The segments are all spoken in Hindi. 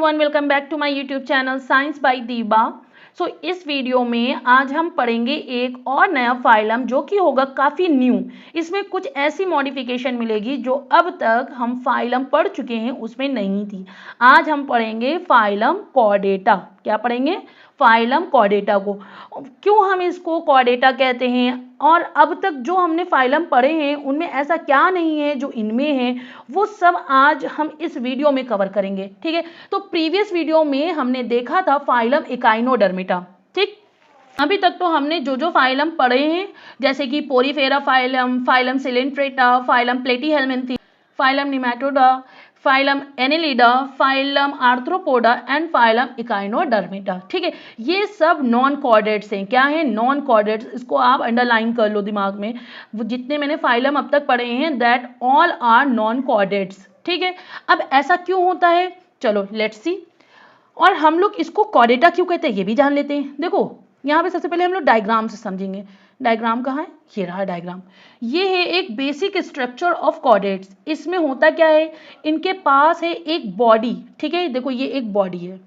Everyone, welcome back to my YouTube channel science by Deeba. इस वीडियो में आज हम पढ़ेंगे एक और नया फाइलम जो कि होगा काफ़ी न्यू। इसमें कुछ ऐसी मॉडिफिकेशन मिलेगी जो अब तक हम फाइलम पढ़ चुके हैं उसमें नहीं थी। आज हम पढ़ेंगे फाइलम कॉर्डेटा। क्या पढ़ेंगे? फाइलम कॉर्डेटा को। क्यों हम इसको कॉर्डेटा कहते हैं और अब तक जो हमने फाइलम पढ़े हैं उनमें ऐसा क्या नहीं है जो इनमें है, वो सब आज हम इस वीडियो में कवर करेंगे। ठीक है, तो प्रीवियस वीडियो में हमने देखा था फाइलम एकाइनोडर्मिटा। ठीक, अभी तक तो हमने जो फाइलम पढ़े हैं जैसे कि porifera phylum, phylum coelenterata, phylum platyhelminthes, phylum nematoda, phylum annelida, phylum arthropoda and phylum echinodermata. ठीक है, ये सब नॉन कॉर्डेट्स हैं। क्या है? Non chordates. इसको आप अंडरलाइन कर लो दिमाग में। वो जितने मैंने फाइलम अब तक पढ़े हैं that all are non chordates. ठीक है, अब ऐसा क्यों होता है, चलो लेट्स सी। और हम लोग इसको कॉर्डेटा क्यों कहते हैं ये भी जान लेते हैं। देखो यहाँ पे सबसे पहले हम लोग डायग्राम से समझेंगे। डायग्राम कहाँ है? ये रहा डायग्राम। ये है एक बेसिक स्ट्रक्चर ऑफ कॉर्डेट्स। इसमें होता क्या है, इनके पास है एक बॉडी। ठीक है, देखो ये एक बॉडी है।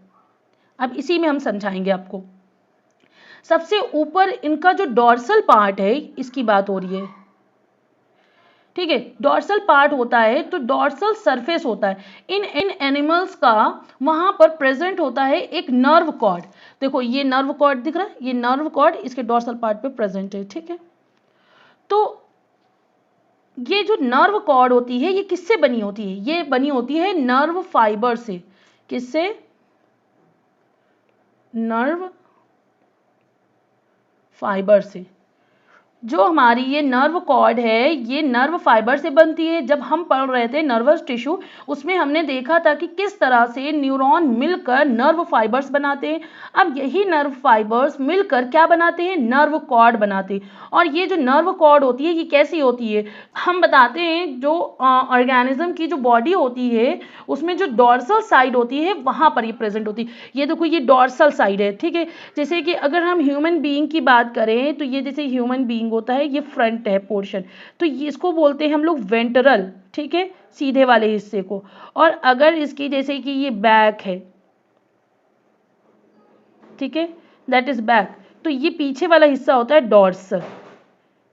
अब इसी में हम समझाएंगे आपको। सबसे ऊपर इनका जो डॉर्सल पार्ट है इसकी बात हो रही है। ठीक है, डॉर्सल पार्ट होता है तो डॉर्सल सरफेस होता है। इन एनिमल्स का वहां पर प्रेजेंट होता है एक नर्व कॉर्ड। देखो ये नर्व कॉर्ड दिख रहा है, ये नर्व कॉर्ड इसके डॉर्सल पार्ट पे प्रेजेंट है। ठीक है, तो ये जो नर्व कॉर्ड होती है ये किससे बनी होती है? ये बनी होती है नर्व फाइबर से। किससे? नर्व फाइबर से। जो हमारी ये नर्व कॉर्ड है ये नर्व फाइबर से बनती है। जब हम पढ़ रहे थे नर्वस टिश्यू उसमें हमने देखा था कि किस तरह से न्यूरॉन मिलकर नर्व फाइबर्स बनाते हैं। अब यही नर्व फाइबर्स मिलकर क्या बनाते हैं? नर्व कॉर्ड बनाते हैं। और ये जो नर्व कॉर्ड होती है ये कैसी होती है हम बताते हैं। जो ऑर्गेनिज्म की जो बॉडी होती है उसमें जो डॉर्सल साइड होती है वहां पर ये प्रेजेंट होती है। ये देखो ये डॉर्सल साइड है। ठीक है, जैसे कि अगर हम ह्यूमन बीइंग की बात करें तो ये जैसे ह्यूमन बीइंग होता है ये फ्रंट है पोर्शन, तो ये इसको बोलते हैं हम लोग वेंट्रल। ठीक है, सीधे वाले हिस्से को। और अगर इसकी जैसे कि ये बैक है, ठीक है, दैट इज बैक, तो ये पीछे वाला हिस्सा होता है डॉर्सल।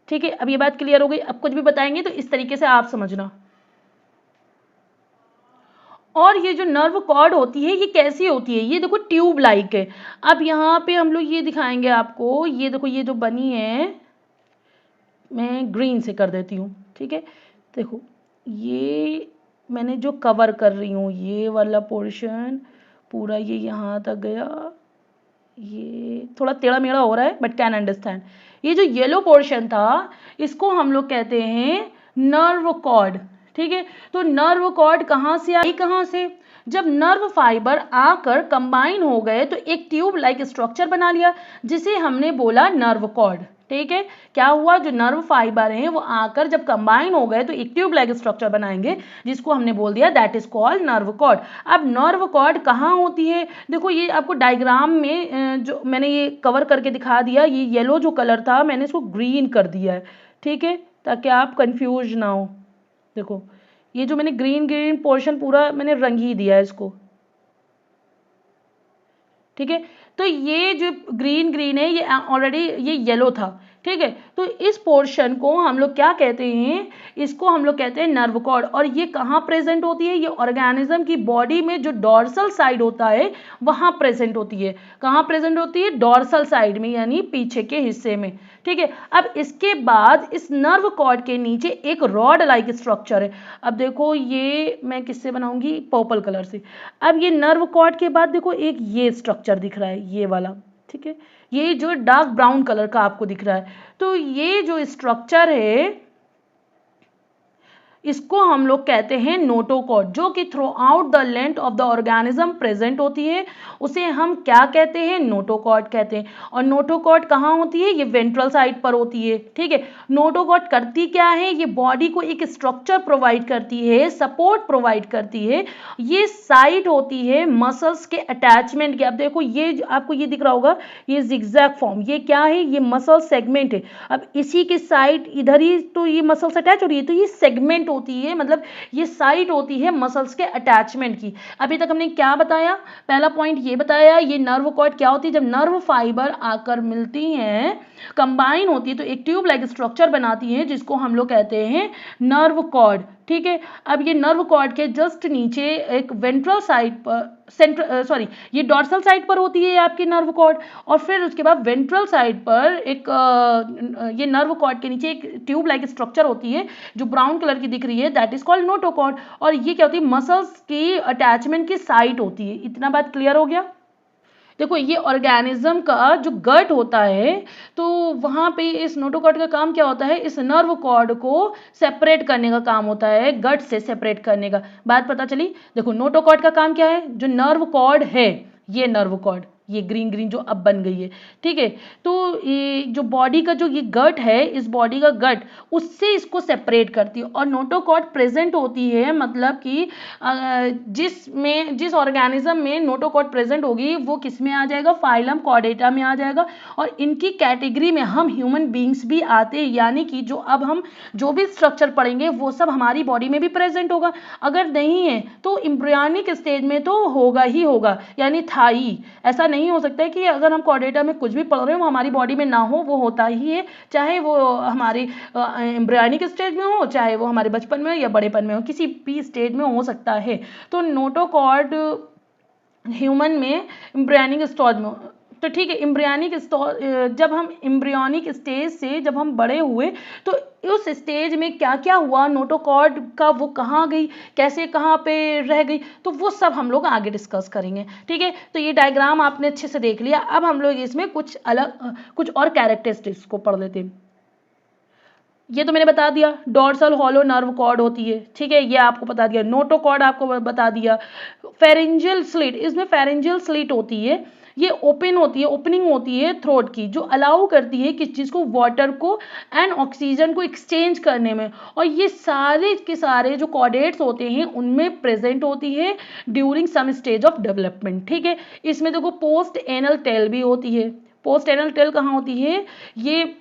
ठीक है, अब ये बात क्लियर हो गई। अब कुछ भी बताएंगे तो इस तरीके से आप समझना। और ये जो नर्व कॉर्ड होती है ये कैसी होती है? ये देखो ट्यूब लाइक है। अब यहाँ पे हम लोग ये दिखाएंगे आपको। ये देखो ये जो बनी है, मैं ग्रीन से कर देती हूँ। ठीक है, देखो ये मैंने जो कवर कर रही हूँ ये वाला पोर्शन पूरा ये यहाँ तक गया। ये थोड़ा टेढ़ा मेढ़ा हो रहा है बट कैन अंडरस्टैंड। ये जो येलो पोर्शन था इसको हम लोग कहते हैं नर्व कॉर्ड। ठीक है, तो नर्व कॉर्ड कहाँ से आई? कहाँ से? जब नर्व फाइबर आकर कंबाइन हो गए तो एक ट्यूब लाइक स्ट्रक्चर बना लिया जिसे हमने बोला नर्व कॉर्ड। ठीक है, क्या हुआ? जो नर्व फाइबर हैं वो आकर जब कंबाइन हो गए तो एक ट्यूब लाइक स्ट्रक्चर बनाएंगे जिसको हमने बोल दिया that is called nerve cord. अब नर्व कॉर्ड कहाँ होती है? देखो ये आपको डायग्राम में जो मैंने ये कवर करके दिखा दिया, ये येलो जो कलर था मैंने इसको ग्रीन कर दिया है। ठीक है, ताकि आप कंफ्यूज ना हो। देखो ये जो मैंने ग्रीन ग्रीन पोर्शन पूरा मैंने रंग ही दिया है इसको। ठीक है, तो ये जो ग्रीन ग्रीन है ये ऑलरेडी ये येलो था। ठीक है, तो इस पोर्शन को हम लोग क्या कहते हैं? इसको हम लोग कहते हैं नर्व कॉर्ड। और ये कहाँ प्रेजेंट होती है? ये ऑर्गेनिज्म की बॉडी में जो डॉर्सल साइड होता है वहां प्रेजेंट होती है। कहाँ प्रेजेंट होती है? डॉर्सल साइड में, यानी पीछे के हिस्से में। ठीक है, अब इसके बाद इस नर्व कॉर्ड के नीचे एक रॉड लाइक स्ट्रक्चर है। अब देखो ये मैं किससे बनाऊंगी? पर्पल कलर से। अब ये नर्व कॉर्ड के बाद देखो एक ये स्ट्रक्चर दिख रहा है, ये वाला। ठीक है, ये जो डार्क ब्राउन कलर का आपको दिख रहा है, तो ये जो स्ट्रक्चर है इसको हम लोग कहते हैं नोटोकॉर्ड, जो कि through out the length of the organism present होती है। उसे हम क्या कहते हैं? नोटोकॉर्ड कहते हैं। और नोटोकॉर्ड कहाँ होती है? ये वेंट्रल साइड पर होती है। ठीक है, नोटोकॉर्ड करती क्या है? ये बॉडी को एक स्ट्रक्चर प्रोवाइड करती है, सपोर्ट प्रोवाइड करती है। ये साइट होती है मसल्स के अटैचमेंट की। अब देखो ये आपको ये दिख रहा होगा, ये जिगजैग फॉर्म, ये क्या है? ये मसल सेगमेंट है। अब इसी के साइड इधर ही तो ये मसल्स अटैच हो रही है, तो ये सेगमेंट साइट होती है, मतलब ये साइट होती है मसल्स के अटैचमेंट की। अभी तक हमने क्या बताया, पहला पॉइंट ये बताया, ये नर्व कॉर्ड क्या होती है, जब नर्व फाइबर आकर मिलती हैं, कंबाइन होती है तो एक ट्यूब लाइक स्ट्रक्चर बनाती है जिसको हम लोग कहते हैं नर्व कॉर्ड। ठीक है, अब ये नर्व कॉर्ड के जस्ट नीचे एक वेंट्रल साइड पर ये डॉर्सल साइड पर होती है आपकी नर्व कॉर्ड, और फिर उसके बाद वेंट्रल साइड पर एक ये नर्व कॉर्ड के नीचे एक ट्यूब लाइक स्ट्रक्चर होती है जो ब्राउन कलर की दिख रही है, दैट इज कॉल्ड नोटोकॉर्ड। और ये क्या होती है, मसल्स की अटैचमेंट की साइट होती है। इतना बात क्लियर हो गया। देखो ये ऑर्गेनिज्म का जो गट होता है, तो वहाँ पे इस नोटोकॉर्ड का काम क्या होता है, इस नर्व कॉर्ड को सेपरेट करने का काम होता है, गट से सेपरेट करने का। बात पता चली। देखो नोटोकॉर्ड का काम क्या है, जो नर्व कॉर्ड है, ये नर्व कॉर्ड, ये ग्रीन ग्रीन जो अब बन गई है, ठीक है, तो ये जो बॉडी का जो ये गट है, इस बॉडी का गट उससे इसको सेपरेट करती है। और नोटोकॉर्ड प्रेजेंट होती है, मतलब कि जिस ऑर्गेनिज्म में नोटोकॉर्ड प्रेजेंट होगी वो किस में आ जाएगा, फाइलम कॉर्डेटा में आ जाएगा। और इनकी कैटेगरी में हम ह्यूमन बींग्स भी आते हैं, यानी कि जो अब हम जो भी स्ट्रक्चर पढ़ेंगे वो सब हमारी बॉडी में भी प्रेजेंट होगा। अगर नहीं है तो एम्ब्रियोनिक स्टेज में तो होगा ही होगा, यानी था ही। ऐसा नहीं हो सकता है कि अगर हम कॉर्डेटा में कुछ भी पढ़ रहे हो वो हमारी बॉडी में ना हो, वो होता ही है, चाहे वो हमारी एम्ब्रियोनिक स्टेज में हो, चाहे वो हमारे बचपन में हो या बड़ेपन में हो, किसी भी स्टेज में हो सकता है। तो नोटोकॉर्ड ह्यूमन में एम्ब्रियोनिक स्टेज में, तो ठीक है, जब हम एम्ब्रियोनिक स्टेज से जब हम बड़े हुए तो उस स्टेज में क्या क्या हुआ, नोटोकॉर्ड का वो कहाँ गई, कैसे कहाँ पे रह गई, तो वो सब हम लोग आगे डिस्कस करेंगे। ठीक है, तो ये डायग्राम आपने अच्छे से देख लिया। अब हम लोग इसमें कुछ और कैरेक्टरिस्टिक्स को पढ़ लेते हैं। ये तो मैंने बता दिया, डॉर्सल हॉलो नर्व कॉर्ड होती है, ठीक है, ये आपको बता दिया। नोटोकॉर्ड आपको बता दिया। फेरेंजियल स्लिट, इसमें फेरेंजियल स्लिट होती है, ये ओपन होती है, ओपनिंग होती है थ्रोट की, जो अलाउ करती है किस चीज़ को, वाटर को एंड ऑक्सीजन को एक्सचेंज करने में। और ये सारे के सारे जो कॉर्डेट्स होते हैं उनमें प्रेजेंट होती है during some stage of development. ठीक है, इसमें देखो पोस्ट एनल टेल भी होती है। पोस्ट एनल टेल कहाँ होती है, ये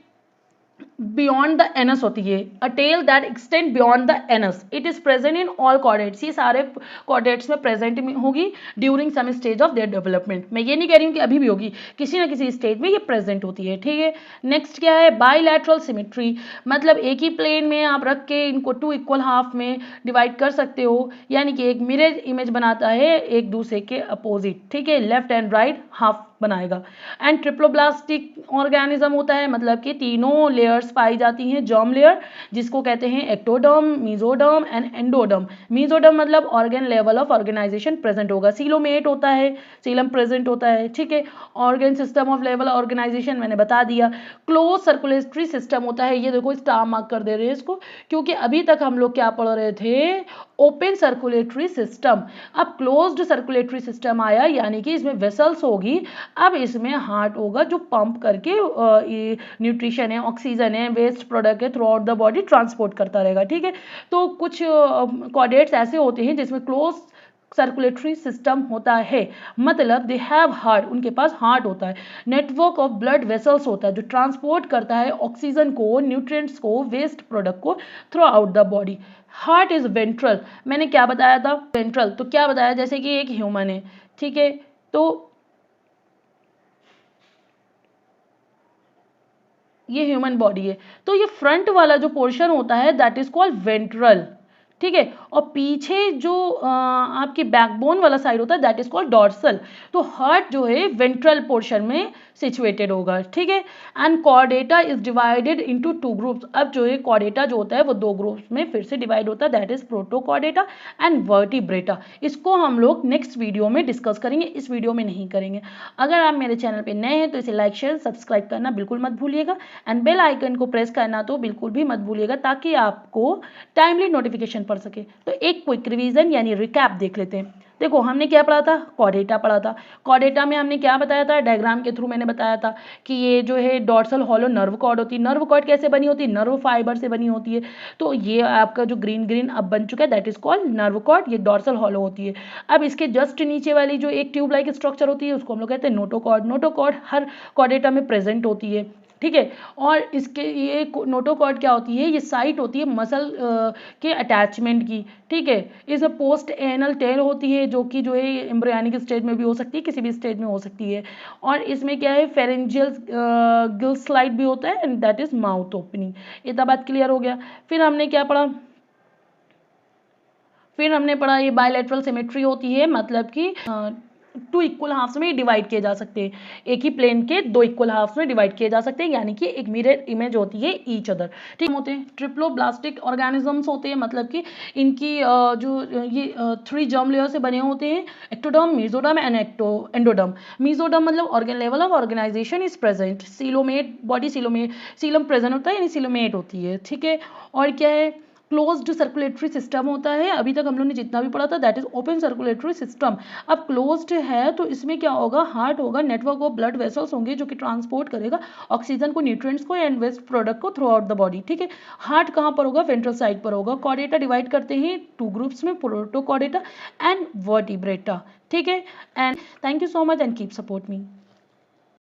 बियॉन्ड द एनस होती है, a tail that extend beyond the anus, it is present in all chordates, ये सारे कॉर्डेट्स में प्रेजेंट होगी during some stage of their development. मैं ये नहीं कह रही हूँ कि अभी भी होगी, किसी ना किसी स्टेज में ये प्रेजेंट होती है। ठीक है, नेक्स्ट क्या है, बाइलैटरल सिमेट्री, मतलब एक ही प्लेन में आप रख के इनको 2 इक्वल हाफ में डिवाइड कर सकते हो, यानी कि एक मिरर इमेज बनाता है एक दूसरे के अपोजिट। ठीक है, लेफ्ट एंड राइट हाफ बनाएगा। एंड ट्रिप्लोब्लास्टिक ऑर्गेनिज्म होता है, मतलब कि तीनों लेयर्स पाई जाती हैं, जर्म लेयर जिसको कहते हैं ectoderm, mesoderm and endoderm. Mesoderm मतलब organ level of organisation present होगा। सीलोमेट होता है, सीलम प्रेजेंट होता है। ठीक है, organ system of level organisation मैंने बता दिया। क्लोज सर्कुलेटरी सिस्टम होता है, ये देखो स्टार मार्क कर दे रहे हैं इसको, क्योंकि अभी तक हम लोग क्या पढ़ रहे थे, ओपन सर्कुलेटरी सिस्टम। अब क्लोज्ड सर्कुलेटरी सिस्टम आया, यानी कि इसमें वेसल्स होगी, अब इसमें हार्ट होगा जो पंप करके न्यूट्रिशन है, ऑक्सीजन है, वेस्ट प्रोडक्ट है, through out the body transport करता रहेगा। ठीक है, तो कुछ कॉर्डेट्स ऐसे होते हैं जिसमें क्लोज सर्कुलेटरी सिस्टम होता है, मतलब दे हैव हार्ट, उनके पास हार्ट होता है। नेटवर्क ऑफ ब्लड वेसल्स होता है जो ट्रांसपोर्ट करता है ऑक्सीजन को, न्यूट्रिएंट्स को, वेस्ट प्रोडक्ट को through out the body. Heart is ventral, मैंने क्या बताया था, वेंट्रल, तो क्या बताया, जैसे कि एक ह्यूमन है, ठीक है, तो ये ह्यूमन बॉडी है, तो ये फ्रंट वाला जो पोर्शन होता है दैट इज कॉल्ड वेंट्रल। ठीक है, और पीछे जो आपकी बैकबोन वाला साइड होता है दैट इज कॉल्ड डॉर्सल। तो हार्ट जो है वेंट्रल पोर्शन में सिचुएटेड होगा। ठीक है, and Chordata is divided into 2 groups. अब जो है कॉर्डेटा जो होता है वो 2 ग्रुप्स में फिर से डिवाइड होता है, that is Protochordata and vertebrata. इसको हम लोग नेक्स्ट वीडियो में डिस्कस करेंगे, इस वीडियो में नहीं करेंगे। अगर आप मेरे चैनल पे नए हैं तो इसे लाइक शेयर सब्सक्राइब करना बिल्कुल मत भूलिएगा, एंड बेल आइकन को प्रेस करना तो बिल्कुल भी मत भूलिएगा, ताकि आपको टाइमली नोटिफिकेशन पड़ सके। तो एक क्विक रिवीजन यानी रिकैप देख लेते हैं। देखो हमने क्या पढ़ा था, कॉर्डेटा पढ़ा था। कॉर्डेटा में हमने क्या बताया था, डायग्राम के थ्रू मैंने बताया था कि ये जो है डॉर्सल हॉलो नर्व कॉर्ड होती है। नर्व कॉर्ड कैसे बनी होती है, नर्व फाइबर से बनी होती है। तो ये आपका जो ग्रीन ग्रीन अब बन चुका है that is called nerve cord, ये डॉर्सल हॉलो होती है। अब इसके जस्ट नीचे वाली जो एक ट्यूब लाइक स्ट्रक्चर होती है उसको हम लोग कहते हैं नोटोकॉर्ड। नोटोकॉर्ड हर कॉर्डेटा में प्रेजेंट होती है। ठीक है। और इसके ये नोटोकॉर्ड क्या होती है, ये साइट होती है मसल के अटैचमेंट की, ठीक है। इसमें पोस्ट एनल टेल होती है जो कि जो है एम्ब्रियोनिक स्टेज में भी हो सकती है, किसी भी स्टेज में हो सकती है। और इसमें क्या है, फेरेंजियल गिल स्लाइड भी होता है and that is mouth opening. इतना बात क्लियर हो गया। फिर हमने क्या पढ़ा, फिर हमने पढ़ा ये बायलैटरल सिमेट्री होती है, मतलब कि 2 इक्वल हाफ्स में डिवाइड किए जा सकते हैं, एक ही प्लेन के 2 इक्वल हाफ्स में डिवाइड किए जा सकते हैं, यानी कि एक मिरर इमेज होती है ईच अदर, ठीक होते हैं। ट्रिप्लोब्लास्टिक ऑर्गेनिजम्स होते हैं, मतलब कि इनकी जो ये 3 जर्म लेयर से बने होते हैं, ectoderm, mesoderm and endoderm. Mesoderm मतलब organ level of organisation is present, coelomate body, coelom present होता है यानी सीलोमेट होती है, ठीक है। और क्या है, क्लोज्ड सर्कुलेटरी सिस्टम होता है, अभी तक हम लोग ने जितना भी पढ़ा था that is open circulatory system. अब क्लोज्ड है तो इसमें क्या होगा, हार्ट होगा, नेटवर्क ऑफ ब्लड वेसल्स होंगे जो कि ट्रांसपोर्ट करेगा ऑक्सीजन को, न्यूट्रिएंट्स को एंड वेस्ट प्रोडक्ट को थ्रू आउट द बॉडी, ठीक है। हार्ट कहाँ पर होगा, वेंट्रल साइड पर होगा। कॉर्डेटा डिवाइड करते हैं 2 ग्रुप्स में, प्रोटोकॉर्डेटा एंड वर्टिब्रेटा, ठीक है। And thank you so much and keep support me.